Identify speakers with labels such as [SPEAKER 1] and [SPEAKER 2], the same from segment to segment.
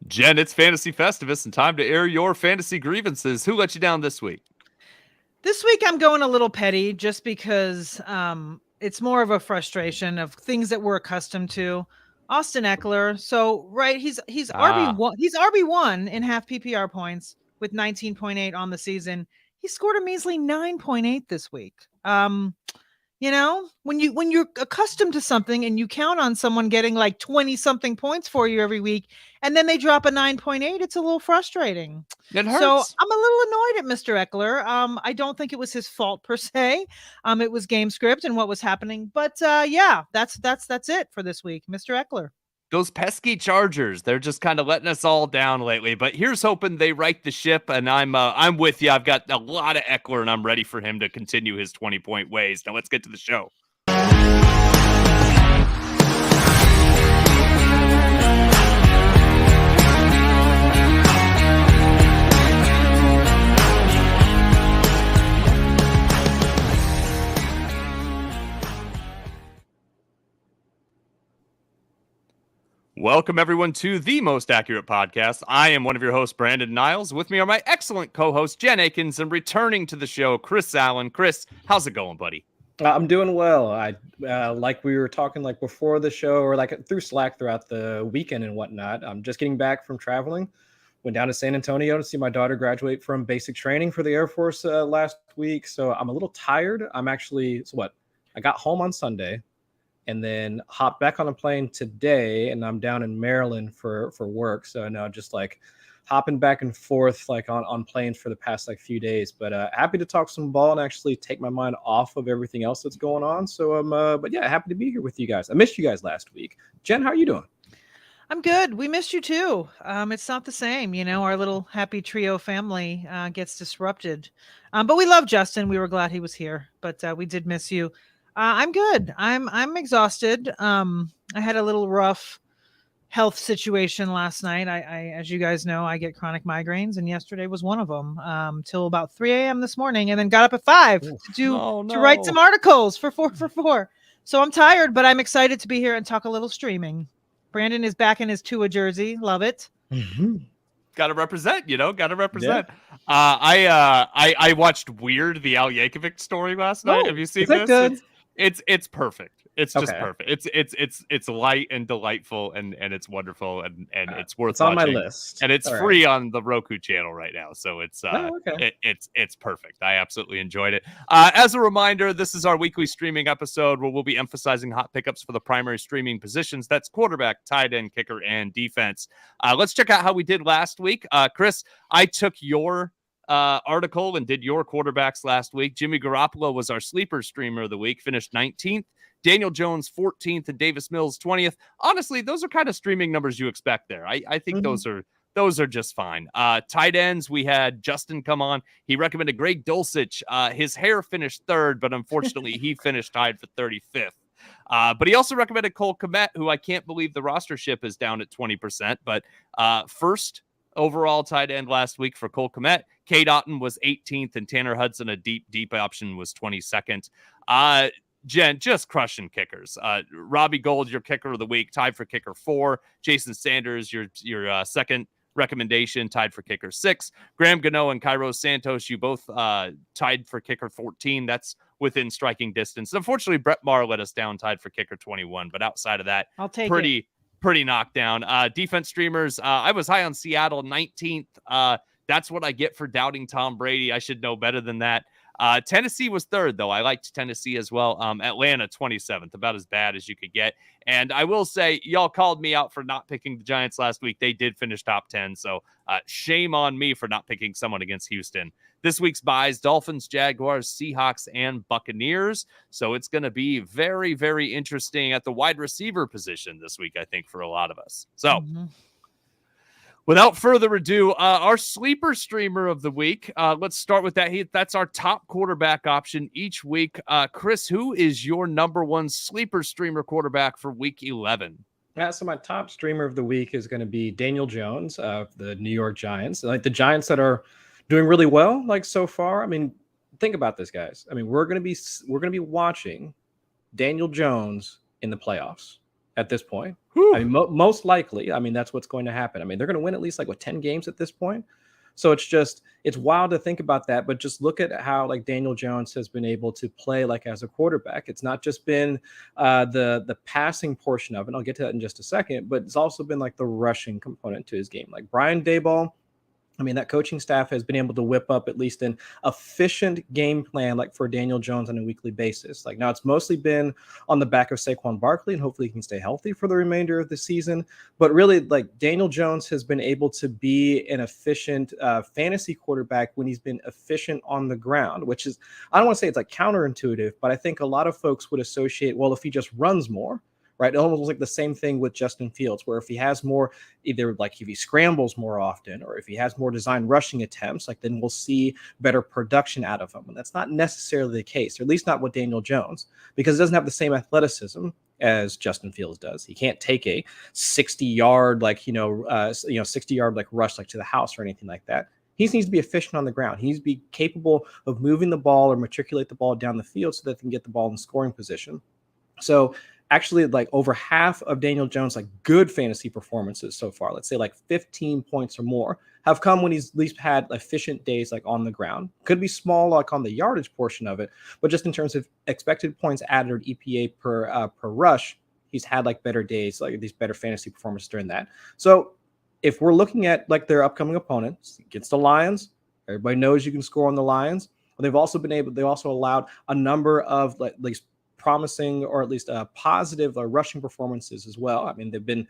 [SPEAKER 1] Jen, it's Fantasy Festivus and time to air your fantasy grievances. Who let you down this week?
[SPEAKER 2] This week I'm going a little petty just because it's more of a frustration of things that we're accustomed to. Austin Eckler, so right, he's RB1, he's RB1 in half PPR points with 19.8 on the season. He scored a measly 9.8 this week. When you're accustomed to something and you count on someone getting like 20 something points for you every week and then they drop a 9.8, it's a little frustrating.
[SPEAKER 1] It hurts.
[SPEAKER 2] So I'm a little annoyed at Mr. Eckler. I don't think it was his fault per se. It was game script and what was happening. But yeah, that's it for this week, Mr. Eckler.
[SPEAKER 1] Those pesky Chargers, they're just kind of letting us all down lately. But here's hoping they right the ship, and I'm with you. I've got a lot of Eckler, and I'm ready for him to continue his 20-point ways. Now let's get to the show. Welcome, everyone, to the Most Accurate Podcast. I am one of your hosts, Brandon Niles. With me are my excellent co-host, Jen Eakins, and returning to the show, Chris Allen. Chris, how's it going, buddy?
[SPEAKER 3] I'm doing well. Like we were talking like before the show or like through Slack throughout the weekend and whatnot. I'm just getting back from traveling. Went down to San Antonio to see my daughter graduate from basic training for the Air Force last week. So I'm a little tired. I got home on Sunday and then hopped back on a plane today, and I'm down in Maryland for work. So now just like hopping back and forth like on planes for the past like few days. But happy to talk some ball and actually take my mind off of everything else that's going on. So but yeah, happy to be here with you guys. I missed you guys last week. Jen, how are you doing?
[SPEAKER 2] I'm good. We missed you too. It's not the same, our little happy trio family gets disrupted. But we love Justin. We were glad he was here, but we did miss you. I'm good. I'm exhausted. I had a little rough health situation last night. I as you guys know, I get chronic migraines, and yesterday was one of them. Till about 3 a.m. this morning, and then got up at 5 to write some articles for 4 for 4. So I'm tired, but I'm excited to be here and talk a little streaming. Brandon is back in his Tua jersey. Love it.
[SPEAKER 1] Mm-hmm. Got to represent, got to represent. Yeah. I watched Weird, the Al Yankovic story last night. Have you seen this?
[SPEAKER 3] Good?
[SPEAKER 1] It's perfect. It's just perfect. It's light and delightful and it's wonderful and it's worth watching.
[SPEAKER 3] On my list.
[SPEAKER 1] And it's free on the Roku channel right now. So it's it's perfect. I absolutely enjoyed it. As a reminder, this is our weekly streaming episode where we'll be emphasizing hot pickups for the primary streaming positions. That's quarterback, tight end, kicker, and defense. Let's check out how we did last week. Chris, I took your article and did your quarterbacks last week. Jimmy Garoppolo was our sleeper streamer of the week, finished 19th. Daniel Jones 14th and Davis Mills 20th. Honestly, those are kind of streaming numbers you expect there. I think those are just fine. Tight ends, we had Justin come on. He recommended Greg Dulcich. His hair finished 3rd, but unfortunately he finished tied for 35th. But he also recommended Cole Kmet, who I can't believe the roster ship is down at 20%, but first overall tight end last week for Cole Kmet. Cade Otton was 18th, and Tanner Hudson, a deep option, was 22nd. Jen, just crushing kickers. Robbie Gould, your kicker of the week, tied for kicker 4. Jason Sanders, your second recommendation, tied for kicker 6. Graham Gano and Cairo Santos, you both tied for kicker 14. That's within striking distance. Unfortunately, Brett Maher let us down, tied for kicker 21. But outside of that,
[SPEAKER 2] I'll take
[SPEAKER 1] pretty knockdown. Defense streamers, I was high on Seattle, 19th. That's what I get for doubting Tom Brady. I should know better than that. Tennessee was 3rd, though. I liked Tennessee as well. Atlanta, 27th, about as bad as you could get. And I will say, y'all called me out for not picking the Giants last week. They did finish top 10, so shame on me for not picking someone against Houston. This week's buys, Dolphins, Jaguars, Seahawks, and Buccaneers. So it's going to be very, very interesting at the wide receiver position this week, I think, for a lot of us. So without further ado, our sleeper streamer of the week, let's start with that. That's our top quarterback option each week. Chris, who is your number one sleeper streamer quarterback for week 11?
[SPEAKER 3] Yeah, so my top streamer of the week is going to be Daniel Jones of the New York Giants. Like the Giants that are doing really well, like so far. I mean, think about this, guys. I mean, we're going to be watching Daniel Jones in the playoffs. at this point.
[SPEAKER 1] Whew.
[SPEAKER 3] I mean, most likely, I mean, that's what's going to happen. I mean, they're going to win at least 10 games at this point. So it's wild to think about that, but just look at how Daniel Jones has been able to play as a quarterback. It's not just been the passing portion of it. I'll get to that in just a second, but it's also been the rushing component to his game. Brian Daboll, I mean, that coaching staff has been able to whip up at least an efficient game plan for Daniel Jones on a weekly basis. Now it's mostly been on the back of Saquon Barkley, and hopefully he can stay healthy for the remainder of the season. But really, Daniel Jones has been able to be an efficient fantasy quarterback when he's been efficient on the ground, which is, I don't want to say it's counterintuitive, but I think a lot of folks would associate, well, if he just runs more, right? It almost the same thing with Justin Fields, where if he has more, either if he scrambles more often, or if he has more design rushing attempts, then we'll see better production out of him. And that's not necessarily the case, or at least not with Daniel Jones, because it doesn't have the same athleticism as Justin Fields does. He can't take a 60-yard, 60-yard rush to the house or anything like that. He needs to be efficient on the ground. He needs to be capable of moving the ball or matriculate the ball down the field so that they can get the ball in scoring position. So actually, over half of Daniel Jones' good fantasy performances so far, let's say 15 points or more, have come when he's at least had efficient days on the ground. Could be small on the yardage portion of it, but just in terms of expected points added or EPA per rush, he's had better days, these better fantasy performances during that. So if we're looking at their upcoming opponents against the Lions, everybody knows you can score on the Lions. They also allowed a number of at least promising, or at least positive rushing performances as well. I mean, they've been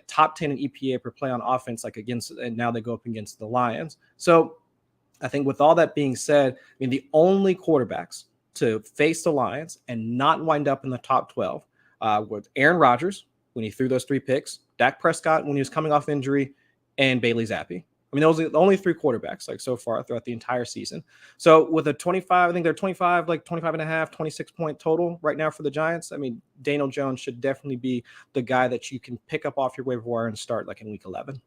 [SPEAKER 3] top 10 in EPA per play on offense, against, and now they go up against the Lions. So I think with all that being said, I mean, the only quarterbacks to face the Lions and not wind up in the top 12 was Aaron Rodgers when he threw those 3 picks, Dak Prescott when he was coming off injury, and Bailey Zappi. I mean, those are the only 3 quarterbacks so far throughout the entire season. So with a 25, I think they're 25, 25 and a half, 26 point total right now for the Giants. I mean, Daniel Jones should definitely be the guy that you can pick up off your waiver wire and start in week 11.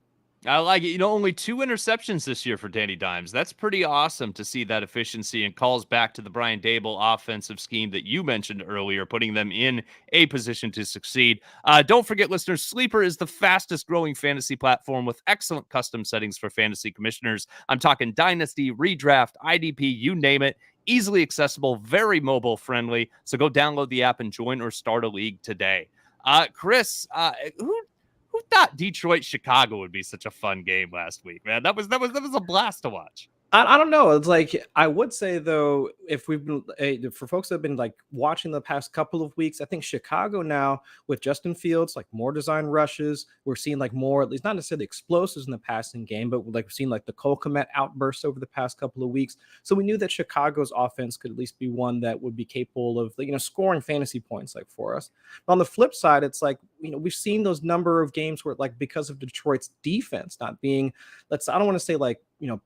[SPEAKER 1] I like it. Only 2 interceptions this year for Danny Dimes. That's pretty awesome to see that efficiency, and calls back to the Brian Daboll offensive scheme that you mentioned earlier, putting them in a position to succeed. Don't forget, listeners, Sleeper is the fastest growing fantasy platform with excellent custom settings for fantasy commissioners. I'm talking Dynasty, Redraft, IDP, you name it. Easily accessible, very mobile friendly. So go download the app and join or start a league today. Chris, who thought Detroit Chicago would be such a fun game last week, man? That was a blast to watch.
[SPEAKER 3] I don't know. It's I would say, though, if we've been for folks that have been watching the past couple of weeks, I think Chicago now with Justin Fields, more design rushes, we're seeing more, at least not necessarily explosives in the passing game, but we've seen the Cole Kmet outbursts over the past couple of weeks. So we knew that Chicago's offense could at least be one that would be capable of scoring fantasy points for us. But on the flip side, it's we've seen those number of games where because of Detroit's defense not being, I don't want to say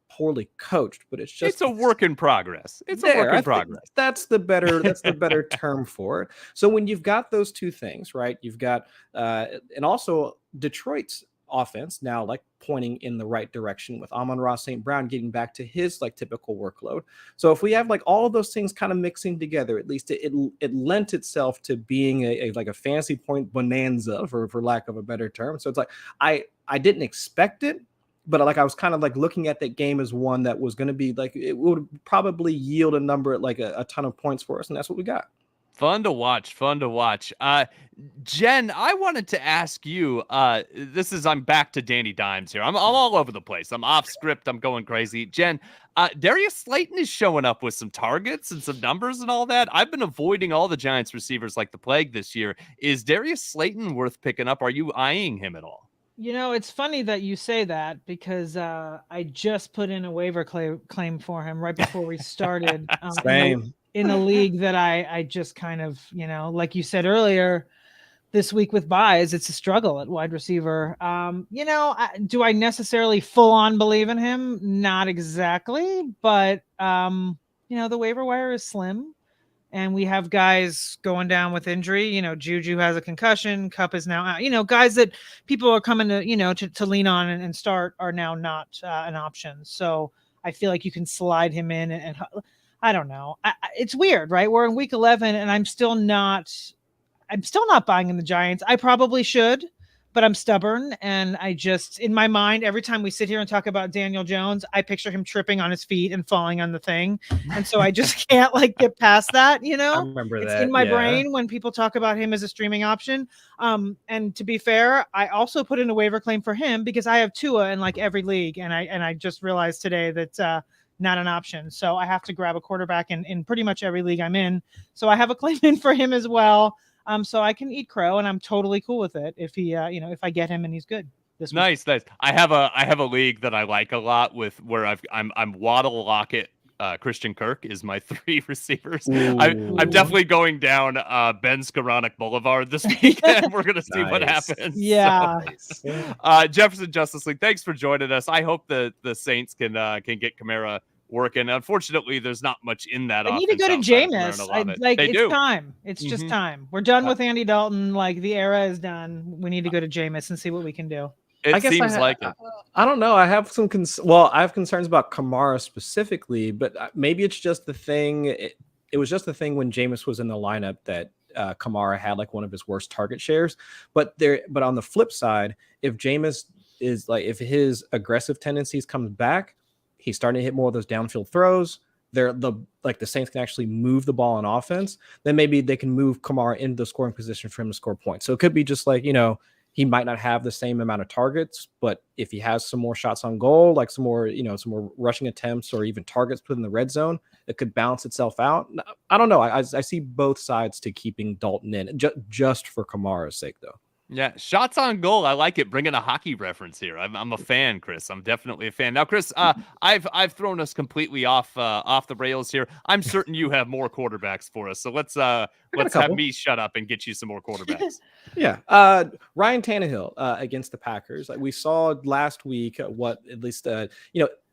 [SPEAKER 3] poorly coached, but it's a
[SPEAKER 1] work in progress. It's a work in progress.
[SPEAKER 3] That's the better term for it. So when you've got those 2 things, right, you've got and also Detroit's offense now pointing in the right direction with Amon-Ra St. Brown getting back to his typical workload. So if we have all of those things kind of mixing together, at least it lent itself to being a fantasy point bonanza, for lack of a better term. So it's I didn't expect it, but I was kind of looking at that game as one that was going to be it would probably yield a number at a ton of points for us, and that's what we got.
[SPEAKER 1] Fun to watch. Jen, I wanted to ask you, I'm back to Danny Dimes here. I'm all over the place. I'm off script. I'm going crazy. Jen, Darius Slayton is showing up with some targets and some numbers and all that. I've been avoiding all the Giants receivers like the plague this year. Is Darius Slayton worth picking up? Are you eyeing him at all?
[SPEAKER 2] It's funny that you say that, because I just put in a waiver claim for him right before we started.
[SPEAKER 3] Same.
[SPEAKER 2] In a league that I just kind of, like you said earlier, this week with buys, it's a struggle at wide receiver. Do I necessarily full on believe in him? Not exactly, but the waiver wire is slim, and we have guys going down with injury. Juju has a concussion. Kupp is now out. Guys that people are coming to, to lean on and start are now not an option. So I feel like you can slide him in, and I don't know. It's weird, right? We're in week 11, and I'm still not I'm still not buying in the Giants. I probably should, but I'm stubborn. And I just, in my mind, every time we sit here and talk about Daniel Jones, I picture him tripping on his feet and falling on the thing. And so I just can't like get past that, you know?
[SPEAKER 3] I remember
[SPEAKER 2] it's
[SPEAKER 3] that.
[SPEAKER 2] in my brain when people talk about him as a streaming option. And to be fair, I also put in a waiver claim for him because I have Tua in like every league. And I just realized today that, not an option. So I have to grab a quarterback in pretty much every league I'm in. So I have a claim in for him as well. So I can eat crow, and I'm totally cool with it if he, if I get him and he's good.
[SPEAKER 1] Nice. I have a league that I like a lot with where I'm Waddle, Lockett, Christian Kirk is my 3 receivers. I'm definitely going down Ben Skoranek Boulevard this weekend. We're gonna see what happens.
[SPEAKER 2] Yeah.
[SPEAKER 1] So, Jefferson Justice League, thanks for joining us. I hope the Saints can get Kamara working. Unfortunately, there's not much in that.
[SPEAKER 2] I need to go to Jameis. It's time. It's just time. We're done with Andy Dalton. Like the era is done. We need to go to Jameis and see what we can do.
[SPEAKER 1] It seems like it.
[SPEAKER 3] I don't know. I have some I have concerns about Kamara specifically, but maybe it's just the thing. It was just the thing when Jameis was in the lineup that Kamara had like one of his worst target shares. But on the flip side, if Jameis is like, if his aggressive tendencies comes back, he's starting to hit more of those downfield throws. The Saints can actually move the ball on offense. Then maybe they can move Kamara into the scoring position for him to score points. So it could be just like, he might not have the same amount of targets, but if he has some more shots on goal, like some more rushing attempts or even targets put in the red zone, it could balance itself out. I don't know. I see both sides to keeping Dalton in just for Kamara's sake, though.
[SPEAKER 1] Yeah, shots on goal. I like it. Bringing a hockey reference here. I'm a fan, Chris. I'm definitely a fan. Now, Chris, I've thrown us completely off the rails here. I'm certain you have more quarterbacks for us. So let's have me shut up and get you some more quarterbacks.
[SPEAKER 3] Yeah. Ryan Tannehill against the Packers. Like we saw last week,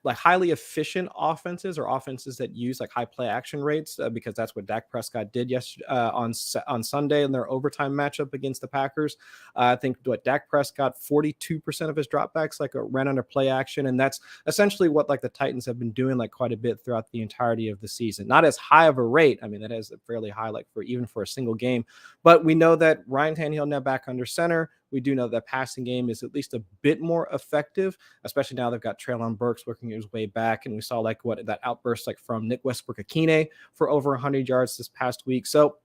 [SPEAKER 3] like highly efficient offenses or offenses that use like high play action rates, because that's what Dak Prescott did yesterday on Sunday in their overtime matchup against the Packers. I think Dak Prescott, 42% of his dropbacks ran under play action, and that's essentially what like the Titans have been doing like quite a bit throughout the entirety of the season. Not as high of a rate. I mean, that is fairly high, like for a single game. But we know that Ryan Tannehill now back under center. We do know that passing game is at least a bit more effective, especially now they've got Treylon Burks working his way back. And we saw that outburst from Nick Westbrook-Akine for over 100 yards this past week. So,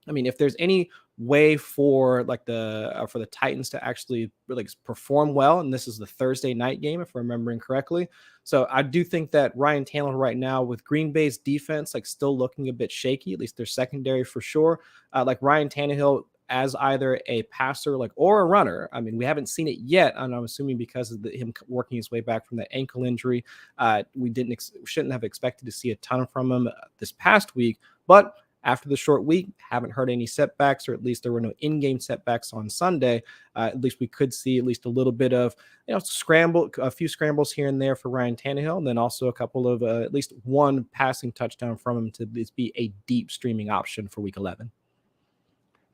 [SPEAKER 3] I mean, if there's any way for the Titans to actually really perform well, and this is the Thursday night game, if I'm remembering correctly. So I do think that Ryan Tannehill right now with Green Bay's defense, still looking a bit shaky, at least their secondary for sure. Ryan Tannehill as either a passer or a runner. I mean, we haven't seen it yet, and I'm assuming because of him working his way back from the ankle injury, we shouldn't have expected to see a ton from him this past week. But after the short week, haven't heard any setbacks, or at least there were no in-game setbacks on Sunday. At least we could see at least a little bit of a few scrambles here and there for Ryan Tannehill, and then also a couple of at least one passing touchdown from him to be a deep streaming option for Week 11.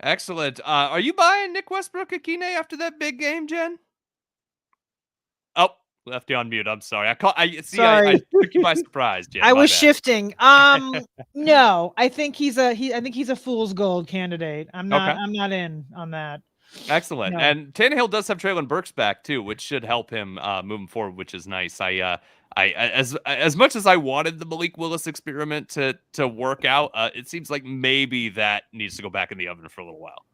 [SPEAKER 1] Excellent. Are you buying Nick Westbrook-Akine after that big game, Jen? Oh, left you on mute. I'm sorry. I took you by surprise, Jen.
[SPEAKER 2] I was shifting. No, I think he's a fool's gold candidate. I'm not in on that.
[SPEAKER 1] Excellent. No. And Tannehill does have Treylon Burks back too, which should help him moving forward, which is nice. As much as I wanted the Malik Willis experiment to work out, it seems like maybe that needs to go back in the oven for a little while.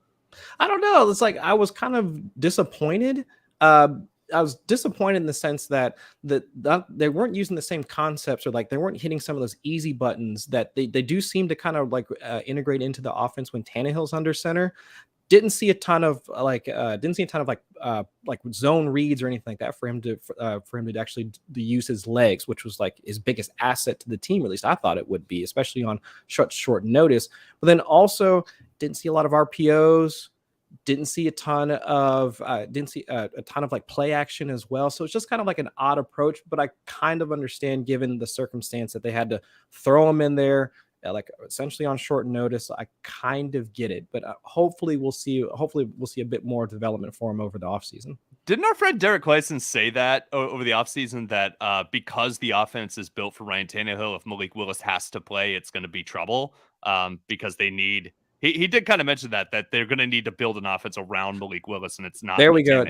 [SPEAKER 3] I don't know. It's I was kind of disappointed. I was disappointed in the sense that they weren't using the same concepts, or they weren't hitting some of those easy buttons that they do seem to kind of integrate into the offense when Tannehill's under center. Didn't see a ton of zone reads or anything like that for him to actually use his legs, which was his biggest asset to the team. Or at least I thought it would be, especially on short notice. But then also didn't see a lot of RPOs. Didn't see a ton of play action as well. So it's just kind of an odd approach. But I kind of understand, given the circumstance that they had to throw him in there. Essentially on short notice. I kind of get it, but hopefully we'll see a bit more development for him over the offseason.
[SPEAKER 1] Didn't our friend Derek Clayson say that over the offseason that because the offense is built for Ryan Tannehill, if Malik Willis has to play, it's going to be trouble because they need He did kind of mention that they're going to need to build an offense around Malik Willis, and it's not.
[SPEAKER 3] There we go.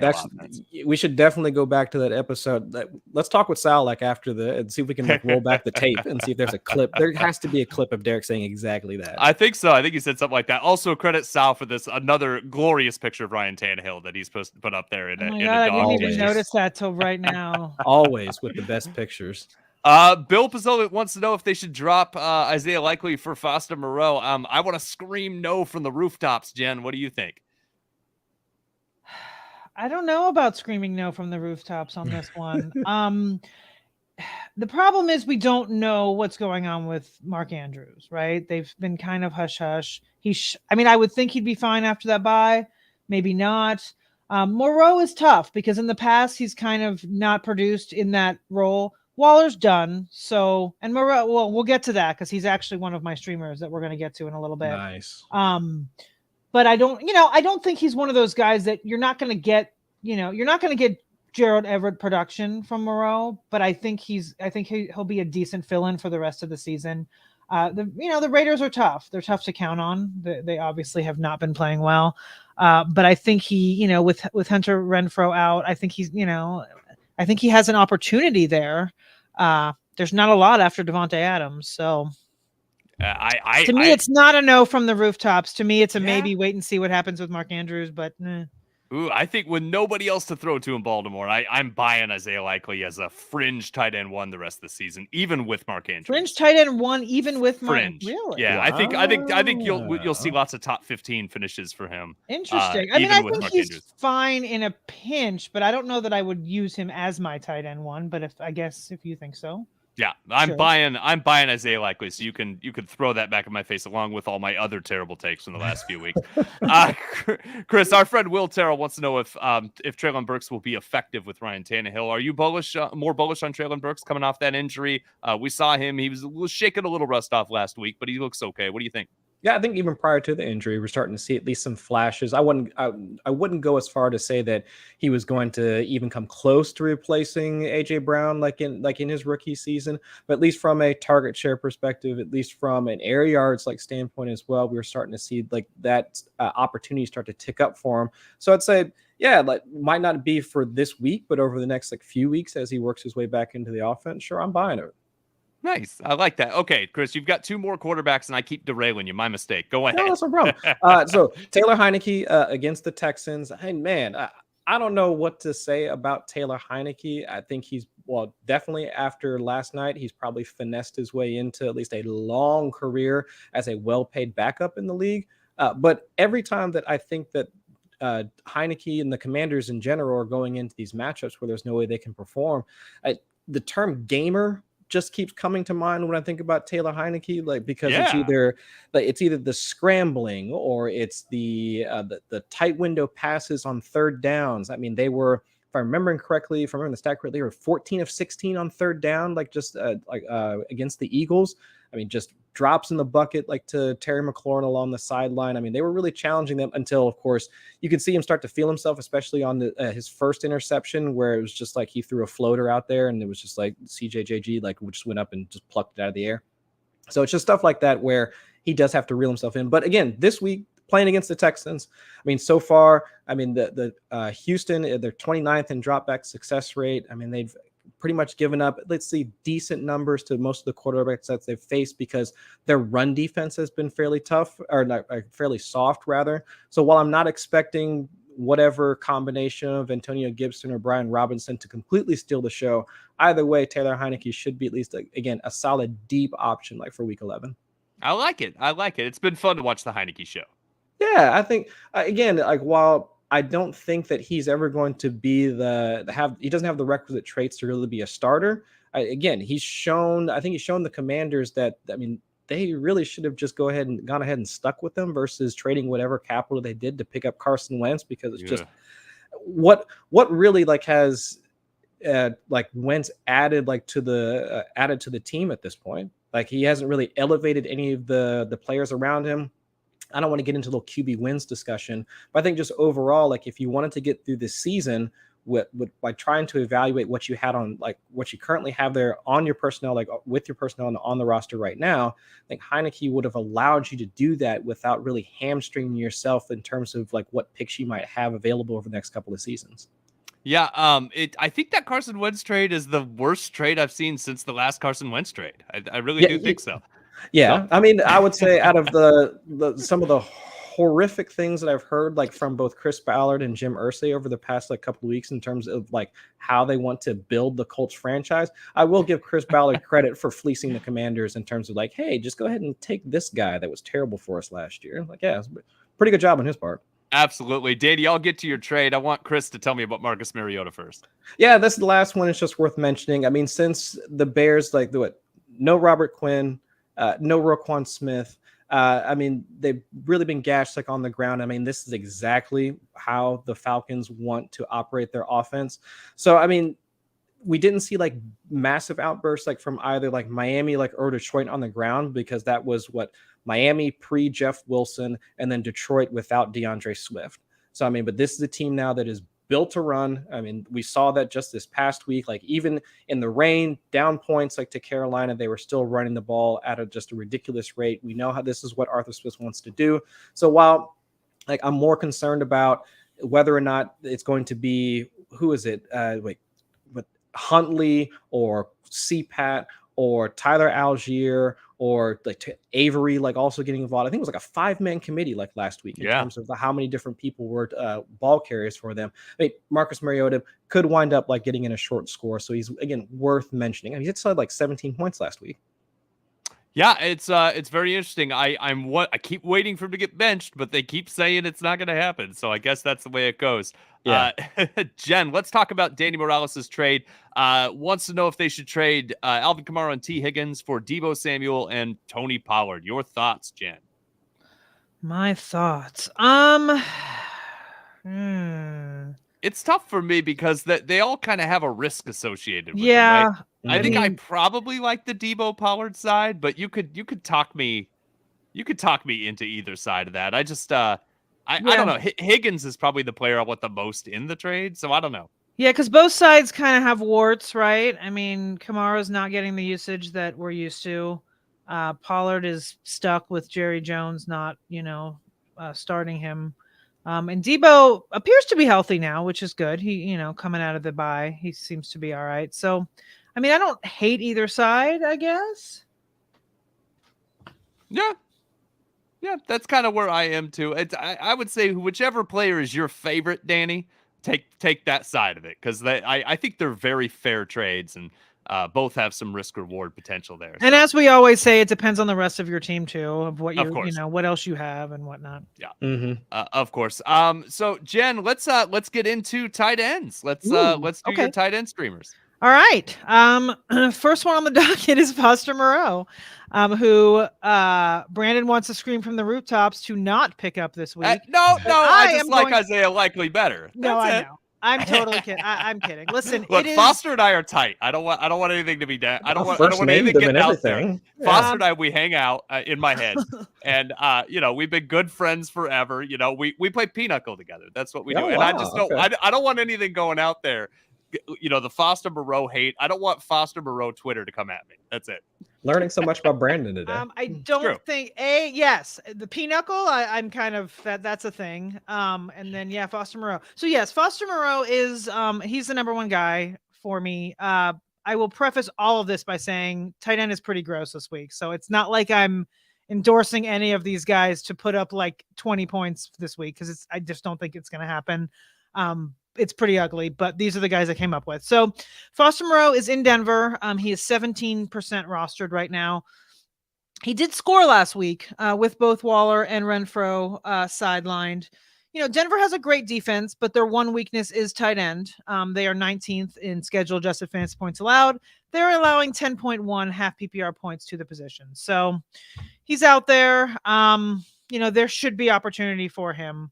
[SPEAKER 3] We should definitely go back to that episode. Let's talk with Sal after and see if we can roll back the tape and see if there's a clip. There has to be a clip of Derek saying exactly that.
[SPEAKER 1] I think so. I think he said something like that. Also, credit Sal for this another glorious picture of Ryan Tannehill that he's supposed to put up there in a dog.
[SPEAKER 2] I didn't even notice that till right now.
[SPEAKER 3] Always with the best pictures.
[SPEAKER 1] Bill Pizzola wants to know if they should drop Isaiah Likely for Foster Moreau. I want to scream no from the rooftops. Jen, what do you think?
[SPEAKER 2] I don't know about screaming no from the rooftops on this one. The problem is we don't know what's going on with Mark Andrews, right? They've been kind of hush-hush. I would think he'd be fine after that bye. Maybe not. Moreau is tough because in the past he's kind of not produced in that role. Waller's done. So, and Moreau, well, we'll get to that because he's actually one of my streamers that we're going to get to in a little bit.
[SPEAKER 3] Nice.
[SPEAKER 2] But I don't think he's one of those guys that you're not going to get Gerald Everett production from Moreau, but I think he'll be a decent fill-in for the rest of the season. The Raiders are tough. They're tough to count on. They obviously have not been playing well. But I think he, with Hunter Renfrow out, I think he has an opportunity there. There's not a lot after Devontae Adams. So to me, it's not a no from the rooftops. To me, it's a maybe wait and see what happens with Mark Andrews, but
[SPEAKER 1] Ooh, I think with nobody else to throw to in Baltimore, I'm buying Isaiah Likely as a fringe tight end 1 the rest of the season, even with Mark Andrews.
[SPEAKER 2] Fringe tight end 1, even with
[SPEAKER 1] fringe.
[SPEAKER 2] Really?
[SPEAKER 1] Yeah, wow. I think you'll see lots of top 15 finishes for him.
[SPEAKER 2] Interesting. I think he's Andrews. Fine in a pinch, but I don't know that I would use him as my tight end 1. But if you think so.
[SPEAKER 1] Yeah, I'm buying Isaiah Likely, so you can throw that back in my face along with all my other terrible takes from the last few weeks. Chris, our friend Will Terrell wants to know if Treylon Burks will be effective with Ryan Tannehill. Are you more bullish on Treylon Burks coming off that injury? We saw him; he was shaking a little rust off last week, but he looks okay. What do you think?
[SPEAKER 3] Yeah, I think even prior to the injury, we're starting to see at least some flashes. I wouldn't go as far to say that he was going to even come close to replacing AJ Brown like in his rookie season, but at least from a target share perspective, at least from an air yards standpoint as well, we were starting to see that opportunity start to tick up for him. So I'd say, yeah, might not be for this week, but over the next few weeks as he works his way back into the offense, sure, I'm buying it.
[SPEAKER 1] Nice. I like that. Okay, Chris, you've got 2 more quarterbacks, and I keep derailing you. My mistake. Go ahead.
[SPEAKER 3] No, that's no problem. So Taylor Heinicke against the Texans. Hey, man, I don't know what to say about Taylor Heinicke. I think definitely after last night, he's probably finessed his way into at least a long career as a well-paid backup in the league. But every time that I think that Heinicke and the Commanders in general are going into these matchups where there's no way they can perform, the term gamer just keeps coming to mind when I think about Taylor Heinicke, because it's either the scrambling or it's the tight window passes on third downs. I mean, they were, if I'm remembering the stat correctly, they were 14 of 16 on third down, against the Eagles. I mean, just drops in the bucket to Terry McLaurin along the sideline. I mean, they were really challenging them until, of course, you could see him start to feel himself, especially on his first interception, where it was just he threw a floater out there and it was just CJJG just went up and just plucked it out of the air. So it's just stuff like that where he does have to reel himself in. But again, this week, playing against the Texans, I mean, so far, I mean, the Houston, they're 29th in dropback success rate. I mean, they've pretty much given up, let's see, decent numbers to most of the quarterbacks that they've faced because their run defense has been fairly tough, or not, fairly soft rather. So while I'm not expecting whatever combination of Antonio Gibson or Brian Robinson to completely steal the show, either way, Taylor Heinicke should be at least, again, a solid deep option for week 11.
[SPEAKER 1] I like it. It's been fun to watch the Heinicke show.
[SPEAKER 3] Yeah, I think, again, while I don't think that he's ever going to be he doesn't have the requisite traits to really be a starter. He's shown the Commanders that, I mean, they really should have just gone ahead and stuck with them versus trading whatever capital they did to pick up Carson Wentz, because it's just what really has Wentz added to the team at this point. He hasn't really elevated any of the players around him. I don't want to get into a little QB wins discussion, but I think just overall, if you wanted to get through this season by trying to evaluate what you had on, like what you currently have there on your personnel, like with your personnel on the roster right now. I think Heinicke would have allowed you to do that without really hamstringing yourself in terms of like what picks you might have available over the next couple of seasons.
[SPEAKER 1] Yeah, I think that Carson Wentz trade is the worst trade I've seen since the last Carson Wentz trade. I really do think so.
[SPEAKER 3] Yeah, so. I mean, I would say out of the some of the horrific things that I've heard, like from both Chris Ballard and Jim Irsay over the past like couple of weeks in terms of like how they want to build the Colts franchise, I will give Chris Ballard credit for fleecing the Commanders in terms of like, hey, just go ahead and take this guy that was terrible for us last year. Like, yeah, pretty good job on his part.
[SPEAKER 1] Absolutely. Danny, I'll get to your trade. I want Chris to tell me about Marcus Mariota first.
[SPEAKER 3] Yeah, that's the last one. It's just worth mentioning. I mean, since the Bears, like, no Robert Quinn, no Roquan Smith. I mean, they've really been gashed like on the ground. I mean, this is exactly how the Falcons want to operate their offense. So, I mean, we didn't see like massive outbursts like from either like Miami like or Detroit on the ground, because that was what Miami pre Jeff Wilson and then Detroit without DeAndre Swift. So, I mean, but this is a team now that is built to run. I mean, we saw that just this past week, like even in the rain, down points like to Carolina, they were still running the ball at just a ridiculous rate. We know how this is what Arthur Smith wants to do. So while like I'm more concerned about whether or not it's going to be, who is it? Huntley or CPAT or Tyler Algier or like Avery, like also getting involved. I think it was like a 5-man committee like last week in terms of how many different people were ball carriers for them. I mean, Marcus Mariota could wind up like getting in a short score. So he's, again, worth mentioning. I mean, he just had like 17 points last week.
[SPEAKER 1] Yeah, it's very interesting. I keep waiting for him to get benched, but they keep saying it's not going to happen. So I guess that's the way it goes. Yeah. Jen, let's talk about Danny Morales' trade. Wants to know if they should trade Alvin Kamara and T. Higgins for Deebo Samuel and Tony Pollard. Your thoughts, Jen?
[SPEAKER 2] My thoughts.
[SPEAKER 1] It's tough for me because they all kind of have a risk associated with them, right? I think I probably like the Deebo Pollard side, but you could talk me into either side of that. I just I don't know. Higgins is probably the player I want the most in the trade, so I don't know.
[SPEAKER 2] Yeah, because both sides kind of have warts, right? I mean, Kamara's not getting the usage that we're used to. Pollard is stuck with Jerry Jones not, starting him. And Deebo appears to be healthy now, which is good. He, coming out of the bye, he seems to be all right. So, I mean, I don't hate either side, I guess.
[SPEAKER 1] Yeah, that's kind of where I am too. I would say whichever player is your favorite, Danny, take that side of it, because I think they're very fair trades, and both have some risk reward potential there.
[SPEAKER 2] And as we always say, it depends on the rest of your team too, of what what else you have and whatnot.
[SPEAKER 1] Yeah, of course. So Jen, let's get into tight ends. Let's do your tight end streamers.
[SPEAKER 2] All right. First one on the docket is Foster Moreau, who Brandon wants to scream from the rooftops to not pick up this week.
[SPEAKER 1] No, I just like Isaiah Likely better.
[SPEAKER 2] No, I know. I'm totally kidding. I'm kidding. Listen,
[SPEAKER 1] look, Foster and I are tight. I don't want anything to be down. I don't want anything getting out there. Yeah. Foster and I, we hang out in my head, and we've been good friends forever. We play pinochle together. That's what we do. And I just don't. Okay. I don't want anything going out there. The Foster Moreau hate. I don't want Foster Moreau Twitter to come at me. That's it.
[SPEAKER 3] Learning so much about Brandon today.
[SPEAKER 2] I don't think yes, the pinochle. I'm kind of that's a thing. And then Foster Moreau. So yes, Foster Moreau is he's the number one guy for me. I will preface all of this by saying tight end is pretty gross this week. So it's not like I'm endorsing any of these guys to put up like 20 points this week, because I just don't think it's going to happen. It's pretty ugly, but these are the guys I came up with. So Foster Moreau is in Denver. He is 17% rostered right now. He did score last week with both Waller and Renfro sidelined. Denver has a great defense, but their one weakness is tight end. They are 19th in schedule adjusted fantasy points allowed. They're allowing 10.1 half PPR points to the position. So he's out there. There should be opportunity for him.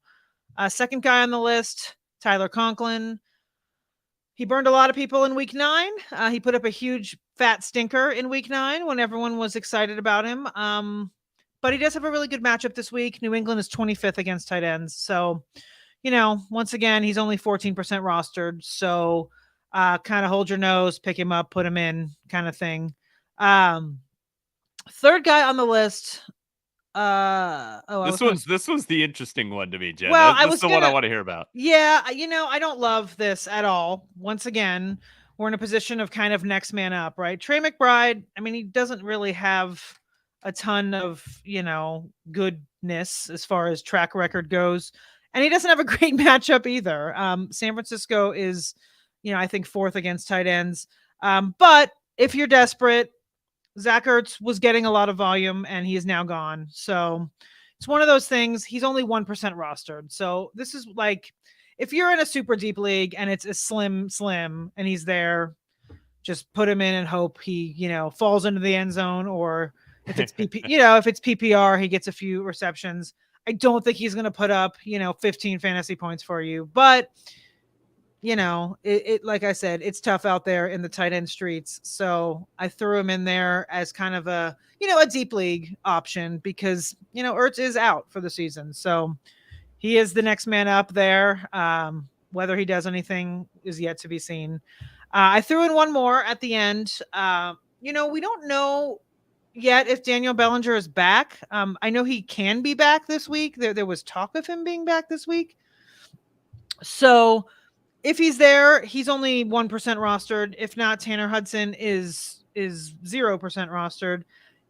[SPEAKER 2] Second guy on the list, Tyler Conklin. He burned a lot of people in week 9. He put up a huge fat stinker in week 9 when everyone was excited about him. But he does have a really good matchup this week. New England is 25th against tight ends. So, once again, he's only 14% rostered. So kind of hold your nose, pick him up, put him in kind of thing. Third guy on the list.
[SPEAKER 1] This was the interesting one to me, Jen.
[SPEAKER 2] Well,
[SPEAKER 1] This is the one I want to hear about.
[SPEAKER 2] Yeah, I don't love this at all. Once again, we're in a position of kind of next man up, right? Trey McBride, I mean, he doesn't really have a ton of, goodness as far as track record goes. And he doesn't have a great matchup either. San Francisco is, I think 4th against tight ends. But if you're desperate, Zach Ertz was getting a lot of volume and he is now gone. So it's one of those things. He's only 1% rostered. So this is like, if you're in a super deep league and it's a slim and he's there, just put him in and hope he, falls into the end zone, or if it's if it's PPR, he gets a few receptions. I don't think he's going to put up, 15 fantasy points for you, but it like I said, it's tough out there in the tight end streets. So I threw him in there as kind of a deep league option because, Ertz is out for the season. So he is the next man up there. Whether he does anything is yet to be seen. I threw in one more at the end. We don't know yet if Daniel Bellinger is back. I know he can be back this week. There was talk of him being back this week. So if he's there, he's only 1% rostered. If not, Tanner Hudson is 0% rostered.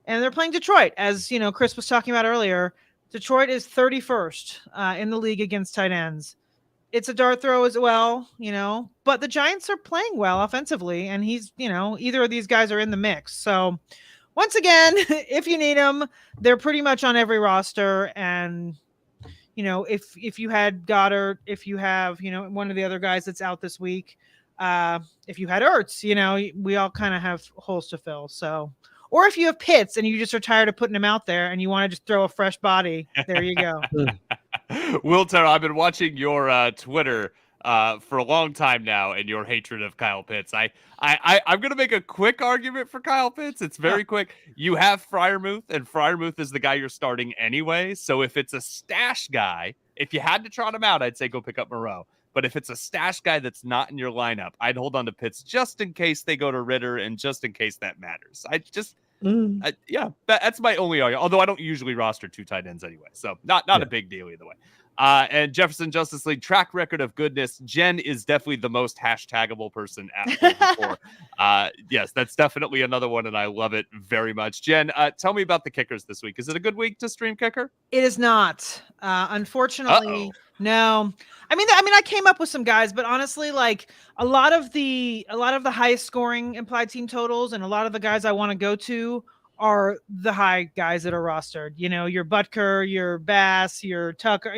[SPEAKER 2] And they're playing Detroit. As, Chris was talking about earlier, Detroit is 31st in the league against tight ends. It's a dart throw as well, but the Giants are playing well offensively. And he's, either of these guys are in the mix. So once again, if you need them, they're pretty much on every roster. And if you had Goddard, if you have, one of the other guys that's out this week, if you had Ertz, we all kind of have holes to fill. So, or if you have Pitts and you just are tired of putting him out there and you want to just throw a fresh body, there you go.
[SPEAKER 1] Wilter, I've been watching your Twitter for a long time now, and your hatred of Kyle Pitts. I'm going to make a quick argument for Kyle Pitts. It's very quick. You have Freiermuth, and Freiermuth is the guy you're starting anyway. So if it's a stash guy, if you had to trot him out, I'd say go pick up Moreau. But if it's a stash guy that's not in your lineup, I'd hold on to Pitts just in case they go to Ritter and just in case that matters. That's my only argument. Although I don't usually roster 2 tight ends anyway. So not a big deal either way. And Jefferson Justice League track record of goodness. Jen is definitely the most hashtagable person at 44. Yes, that's definitely another one, and I love it very much. Jen, tell me about the kickers this week. Is it a good week to stream kicker?
[SPEAKER 2] It is not. Unfortunately, no. I mean, I came up with some guys, but honestly, like a lot of the highest scoring implied team totals and a lot of the guys I want to go to are the high guys that are rostered. Your Butker, your Bass, your Tucker,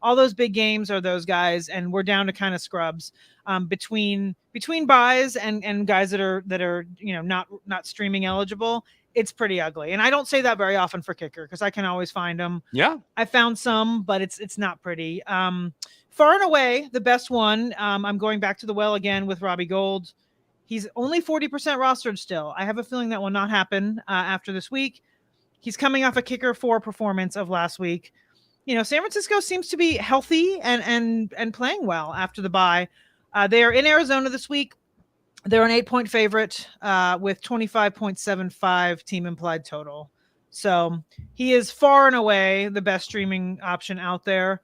[SPEAKER 2] all those big games are those guys. And we're down to kind of scrubs between buys and guys that are, not streaming eligible. It's pretty ugly. And I don't say that very often for kicker because I can always find them.
[SPEAKER 1] Yeah.
[SPEAKER 2] I found some, but it's not pretty. Far and away, the best one, I'm going back to the well again with Robbie Gould. He's only 40% rostered still. I have a feeling that will not happen after this week. He's coming off a kicker 4 performance of last week. San Francisco seems to be healthy and playing well after the bye. They are in Arizona this week. They're an 8-point favorite with 25.75 team implied total. So he is far and away the best streaming option out there.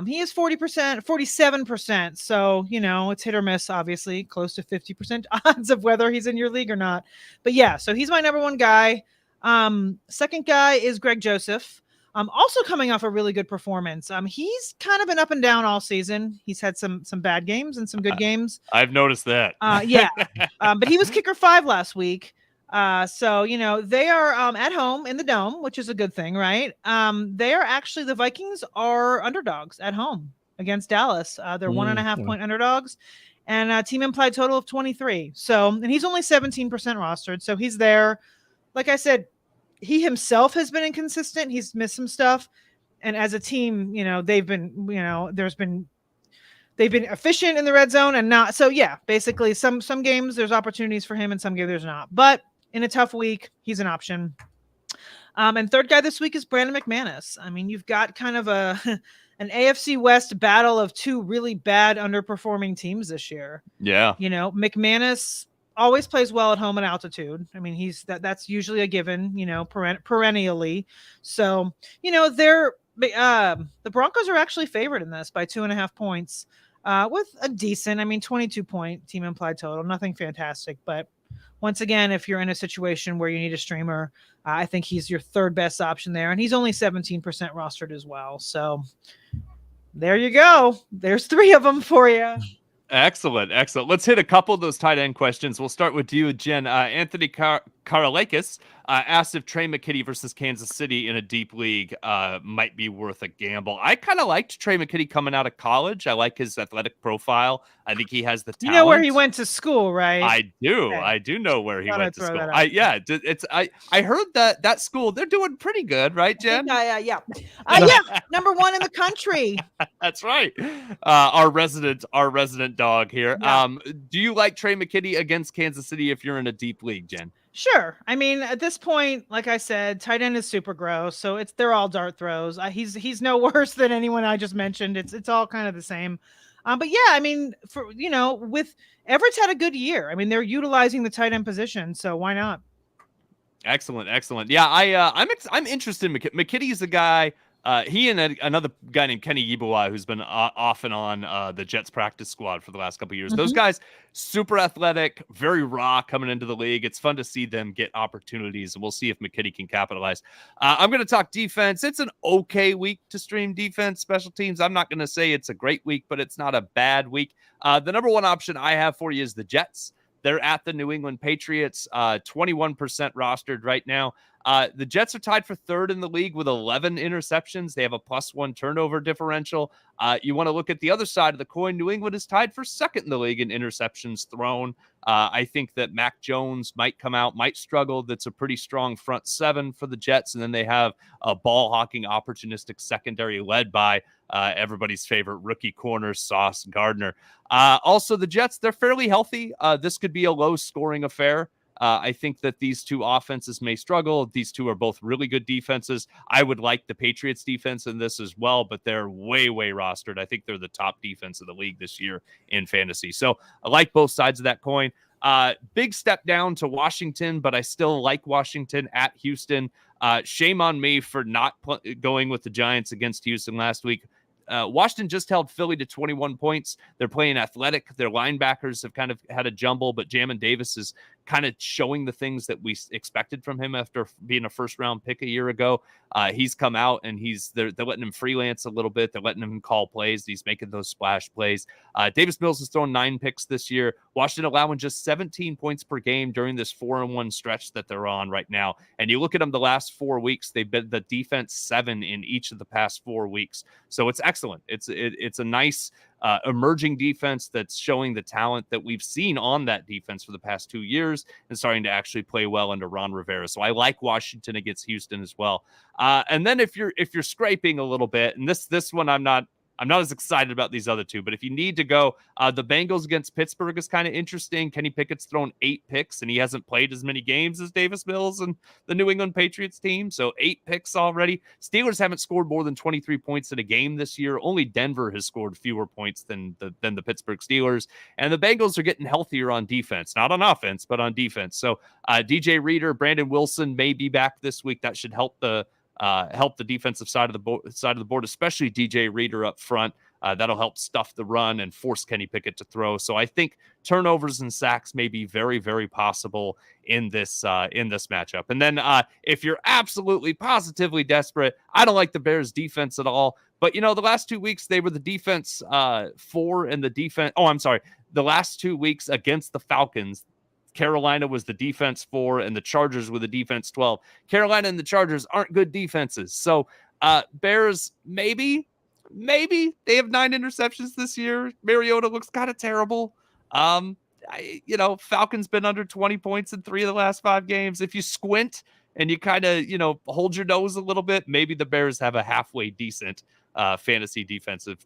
[SPEAKER 2] He is 47%. So, it's hit or miss, obviously, close to 50% odds of whether he's in your league or not. But yeah, so he's my number one guy. Second guy is Greg Joseph. Also coming off a really good performance. He's kind of been up and down all season. He's had some bad games and some good games.
[SPEAKER 1] I've noticed that.
[SPEAKER 2] But he was kicker 5 last week. So, they are at home in the Dome, which is a good thing, right? They are actually, the Vikings are underdogs at home against Dallas. They're 1.5 point underdogs and team implied total of 23. So, and he's only 17% rostered. So he's there. Like I said, he himself has been inconsistent. He's missed some stuff. And as a team, they've been efficient in the red zone and not. So yeah, basically some games there's opportunities for him and some games there's not. But in a tough week, he's an option. And third guy this week is Brandon McManus. I mean, you've got kind of an AFC West battle of two really bad underperforming teams this year.
[SPEAKER 1] Yeah.
[SPEAKER 2] McManus always plays well at home at altitude. I mean, that's usually a given, perennially. So, the Broncos are actually favored in this by 2.5 points, with a decent, 22-point team implied total, nothing fantastic, but once again, if you're in a situation where you need a streamer, I think he's your third best option there. And he's only 17% rostered as well. So there you go. There's 3 of them for you.
[SPEAKER 1] Excellent. Let's hit a couple of those tight end questions. We'll start with you, Jen. Anthony Karalakis asked if Trey McKitty versus Kansas City in a deep league might be worth a gamble. I kind of liked Trey McKitty coming out of college. I like his athletic profile. I think he has the talent.
[SPEAKER 2] You know where he went to school, right?
[SPEAKER 1] I do. Okay. I do know where he went to school. I heard that school, they're doing pretty good, right, Jen?
[SPEAKER 2] Yeah. Number 1 in the country.
[SPEAKER 1] That's right. Our resident dog here. Yeah. Do you like Trey McKitty against Kansas City if you're in a deep league, Jen?
[SPEAKER 2] Sure. I mean, at this point, like I said, tight end is super gross. So they're all dart throws. He's no worse than anyone I just mentioned. It's all kind of the same. But yeah, I mean, with Everett's had a good year. I mean, they're utilizing the tight end position, so why not?
[SPEAKER 1] Excellent. Yeah, I'm interested in McKitty is a guy. He and another guy named Kenny Yeboah, who's been off and on the Jets practice squad for the last couple of years. Mm-hmm. Those guys, super athletic, very raw coming into the league. It's fun to see them get opportunities, and we'll see if McKitty can capitalize. I'm going to talk defense. It's an okay week to stream defense, special teams. I'm not going to say it's a great week, but it's not a bad week. The number 1 option I have for you is the Jets. They're at the New England Patriots, 21% rostered right now. The Jets are tied for 3rd in the league with 11 interceptions. They have a +1 turnover differential. You want to look at the other side of the coin. New England is tied for 2nd in the league in interceptions thrown. I think that Mac Jones might come out, might struggle. That's a pretty strong front 7 for the Jets. And then they have a ball-hawking, opportunistic secondary led by everybody's favorite rookie corner, Sauce Gardner. Also, the Jets, they're fairly healthy. This could be a low-scoring affair. I think that these two offenses may struggle. These two are both really good defenses. I would like the Patriots defense in this as well, but they're way rostered. I think they're the top defense of the league this year in fantasy. So I like both sides of that coin. Big step down to Washington, but I still like Washington at Houston. Shame on me for not going with the Giants against Houston last week. Washington just held Philly to 21 points. They're playing athletic. Their linebackers have kind of had a jumble, but Jamin Davis is kind of showing the things that we expected from him after being a first-round pick a year ago. He's come out, and they're letting him freelance a little bit. They're letting him call plays. He's making those splash plays. Davis Mills has thrown 9 picks this year. Washington allowing just 17 points per game during this 4-1 stretch that they're on right now. And you look at them the last 4 weeks, they've been the defense 7 in each of the past 4 weeks. So it's excellent. It's a nice emerging defense that's showing the talent that we've seen on that defense for the past 2 years and starting to actually play well under Ron Rivera. So I like Washington against Houston as well. And then if you're scraping a little bit, and this one I'm not as excited about these other two, but if you need to go, the Bengals against Pittsburgh is kind of interesting. Kenny Pickett's thrown 8 picks, and he hasn't played as many games as Davis Mills and the New England Patriots team. So 8 picks already. Steelers haven't scored more than 23 points in a game this year. Only Denver has scored fewer points than the Pittsburgh Steelers. And the Bengals are getting healthier on defense, not on offense, but on defense. So DJ Reader, Brandon Wilson may be back this week. That should help the defensive side of the board, especially DJ Reader up front. That'll help stuff the run and force Kenny Pickett to throw. So I think turnovers and sacks may be very, very possible in this matchup. And then if you're absolutely positively desperate, I don't like the Bears defense at all. But the last 2 weeks they were the defense 4 and the defense. Oh, I'm sorry. The last 2 weeks against the Falcons, Carolina was the defense 4 and the Chargers were the defense 12. Carolina and the Chargers aren't good defenses. So Bears, maybe they have 9 interceptions this year. Mariota looks kind of terrible. Falcons been under 20 points in 3 of the last 5 games. If you squint and you kind of, hold your nose a little bit, maybe the Bears have a halfway decent fantasy defensive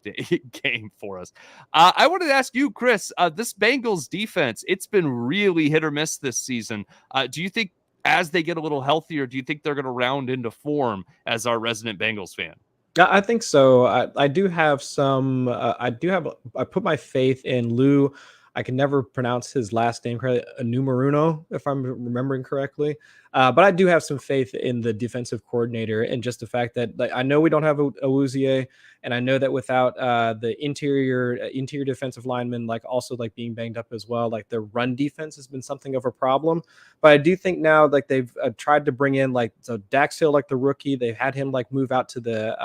[SPEAKER 1] game for us. I wanted to ask you, Chris, this Bengals defense, it's been really hit or miss this season. Do you think as they get a little healthier, do you think they're going to round into form as our resident Bengals fan?
[SPEAKER 3] I think so. I do have some. I put my faith in Lou. I can never pronounce his last name correctly, Numeruno, if I'm remembering correctly. But I do have some faith in the defensive coordinator and just the fact that, like, I know we don't have a Awuzie, and I know that without the interior defensive lineman, like, also like being banged up as well, like the run defense has been something of a problem. But I do think now, like, they've tried to bring in, like, so Dax Hill, like the rookie, they've had him like move out to the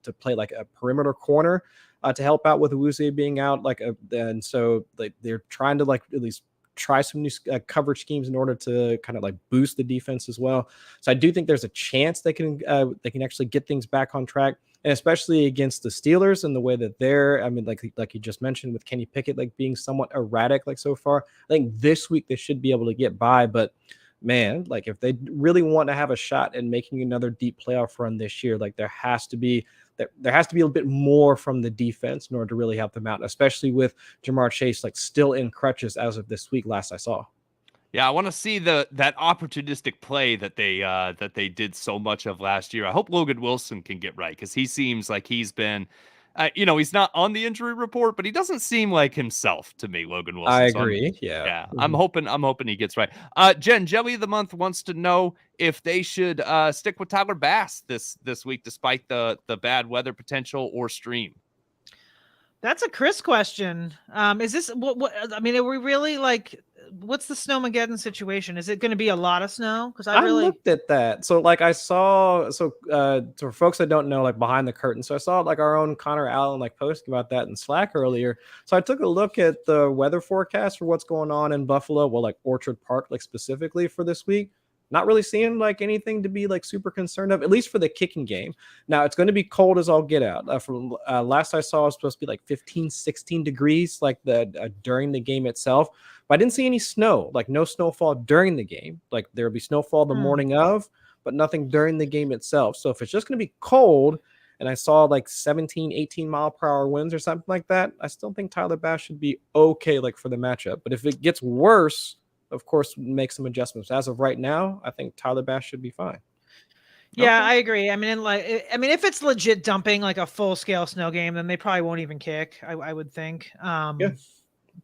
[SPEAKER 3] to play like a perimeter corner to help out with Awuzie being out. And so like they're trying to like at least try some new coverage schemes in order to kind of like boost the defense as well. So I do think there's a chance they can actually get things back on track. And especially against the Steelers and the way that they're, I mean, like you just mentioned with Kenny Pickett, like being somewhat erratic, like so far, I think this week they should be able to get by. But man, like if they really want to have a shot at making another deep playoff run this year, like there has to be a little bit more from the defense in order to really help them out, especially with Jamar Chase like still in crutches as of this week, last I saw.
[SPEAKER 1] Yeah, I want to see that opportunistic play that they did so much of last year. I hope Logan Wilson can get right, because he seems like he's been, he's not on the injury report, but he doesn't seem like himself to me, Logan Wilson.
[SPEAKER 3] I agree. Yeah.
[SPEAKER 1] Mm-hmm. I'm hoping he gets right. Jen, Jelly of the Month wants to know if they should stick with Tyler Bass this week, despite the bad weather potential, or stream.
[SPEAKER 2] That's a Chris question. Is this what? I mean, are we really like? What's the Snowmageddon situation? Is it going to be a lot of snow? Because I
[SPEAKER 3] looked at that. So like I saw, for folks that don't know, like behind the curtain. So I saw like our own Connor Allen like posting about that in Slack earlier. So I took a look at the weather forecast for what's going on in Buffalo, well, like Orchard Park, like specifically for this week. Not really seeing like anything to be like super concerned of, at least for the kicking game. Now it's going to be cold as all get out. From last I saw, it was supposed to be like 15, 16 degrees like during the game itself. But I didn't see any snow, like no snowfall during the game. Like there would be snowfall the morning of, but nothing during the game itself. So if it's just going to be cold, and I saw like 17, 18 mile per hour winds or something like that, I still think Tyler Bass should be okay like for the matchup. But if it gets worse, of course, make some adjustments. As of right now, I think Tyler Bass should be fine.
[SPEAKER 2] Yeah, okay. I agree. I mean, if it's legit dumping like a full scale snow game, then they probably won't even kick. I would think. Yeah.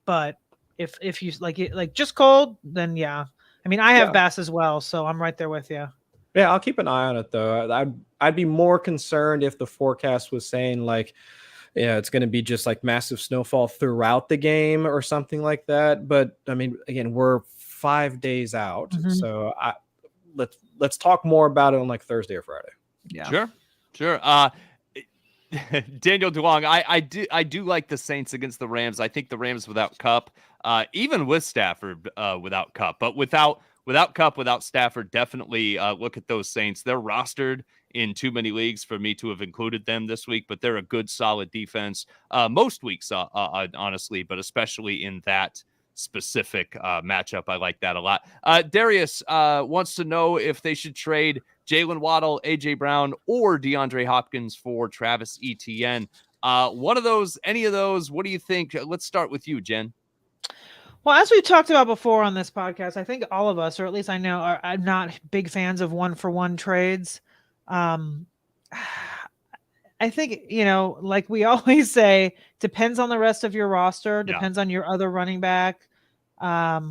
[SPEAKER 2] But if you like just cold, then yeah. I mean, I have Bass as well, so I'm right there with you.
[SPEAKER 3] Yeah, I'll keep an eye on it though. I'd be more concerned if the forecast was saying like, yeah, it's going to be just like massive snowfall throughout the game or something like that. But I mean, again, we're 5 days out, so let's talk more about it on like Thursday or Friday.
[SPEAKER 1] Yeah, sure. Daniel Duong, I do like the Saints against the Rams. I think the Rams without Kupp, even with Stafford without Kupp, but without Kupp, without Stafford, definitely look at those Saints. They're rostered in too many leagues for me to have included them this week, but they're a good, solid defense most weeks, honestly, but especially in that specific matchup. I like that a lot. Darius wants to know if they should trade Jalen Waddle, AJ Brown, or DeAndre Hopkins for Travis Etienne. One of those, any of those, what do you think? Let's start with you, Jen.
[SPEAKER 2] Well, as we've talked about before on this podcast, I think all of us, or at least I know, are not big fans of one-for-one trades. I think, like we always say, depends on the rest of your roster, depends on your other running back. But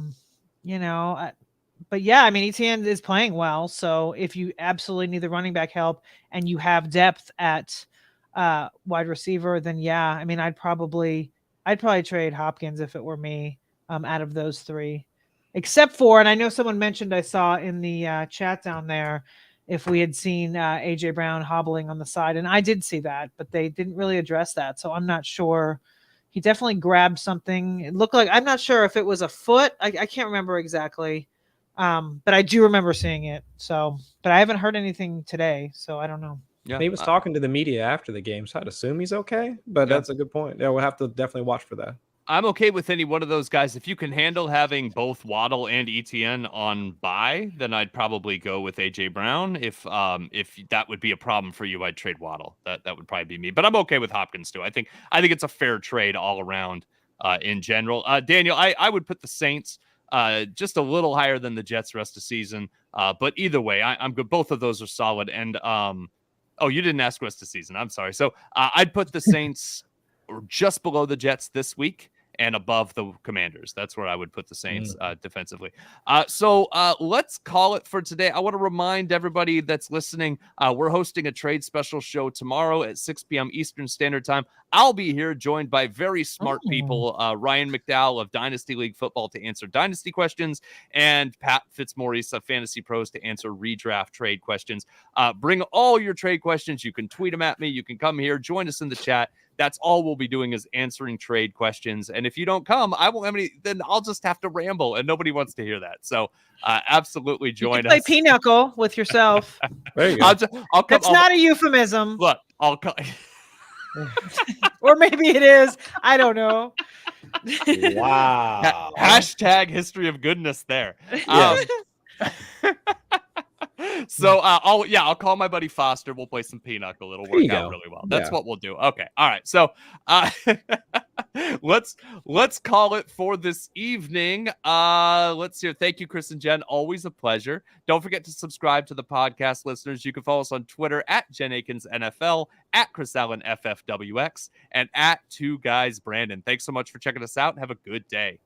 [SPEAKER 2] yeah, I mean, Etienne is playing well. So if you absolutely need the running back help and you have depth at wide receiver, then yeah, I mean, I'd probably trade Hopkins if it were me out of those three, except for, and I know someone mentioned, I saw in the chat down there, if we had seen AJ Brown hobbling on the side, and I did see that, but they didn't really address that. So I'm not sure. He definitely grabbed something. It looked like, I'm not sure if it was a foot. I can't remember exactly. But I do remember seeing it. So, but I haven't heard anything today, so I don't know.
[SPEAKER 3] Yeah, he was talking to the media after the game, so I'd assume he's okay. But that's a good point. Yeah, we'll have to definitely watch for that.
[SPEAKER 1] I'm okay with any one of those guys. If you can handle having both Waddle and Etienne on bye, then I'd probably go with AJ Brown. If that would be a problem for you, I'd trade Waddle. That would probably be me. But I'm okay with Hopkins too. I think it's a fair trade all around in general. Daniel, I would put the Saints just a little higher than the Jets rest of the season. But either way, I'm good. Both of those are solid. And Oh, you didn't ask rest of season. I'm sorry. So I'd put the Saints just below the Jets this week and above the Commanders. That's where I would put the Saints defensively. So let's call it for today. I want to remind everybody that's listening, we're hosting a trade special show tomorrow at 6 p.m. Eastern Standard Time. I'll be here joined by very smart people, Ryan McDowell of Dynasty League Football to answer Dynasty questions, and Pat Fitzmaurice of Fantasy Pros to answer redraft trade questions. Bring all your trade questions. You can tweet them at me. You can come here, join us in the chat. That's all we'll be doing is answering trade questions. And if you don't come, I won't have any, then I'll just have to ramble, and nobody wants to hear that. So absolutely join us.
[SPEAKER 2] Play pinochle with yourself.
[SPEAKER 3] There you go.
[SPEAKER 1] I'll come.
[SPEAKER 2] That's not a euphemism.
[SPEAKER 1] Look, I'll come.
[SPEAKER 2] Or maybe it is. I don't know.
[SPEAKER 3] Wow.
[SPEAKER 1] Hashtag history of goodness there. So I'll call my buddy Foster. We'll play some pinochle. It'll work out really well. That's what we'll do. Okay. All right. So let's call it for this evening. Let's hear. Thank you, Chris and Jen. Always a pleasure. Don't forget to subscribe to the podcast, listeners. You can follow us on Twitter at Jen Eakins NFL, at Chris Allen FFWX, and at 2 Guys Brandon. Thanks so much for checking us out. Have a good day.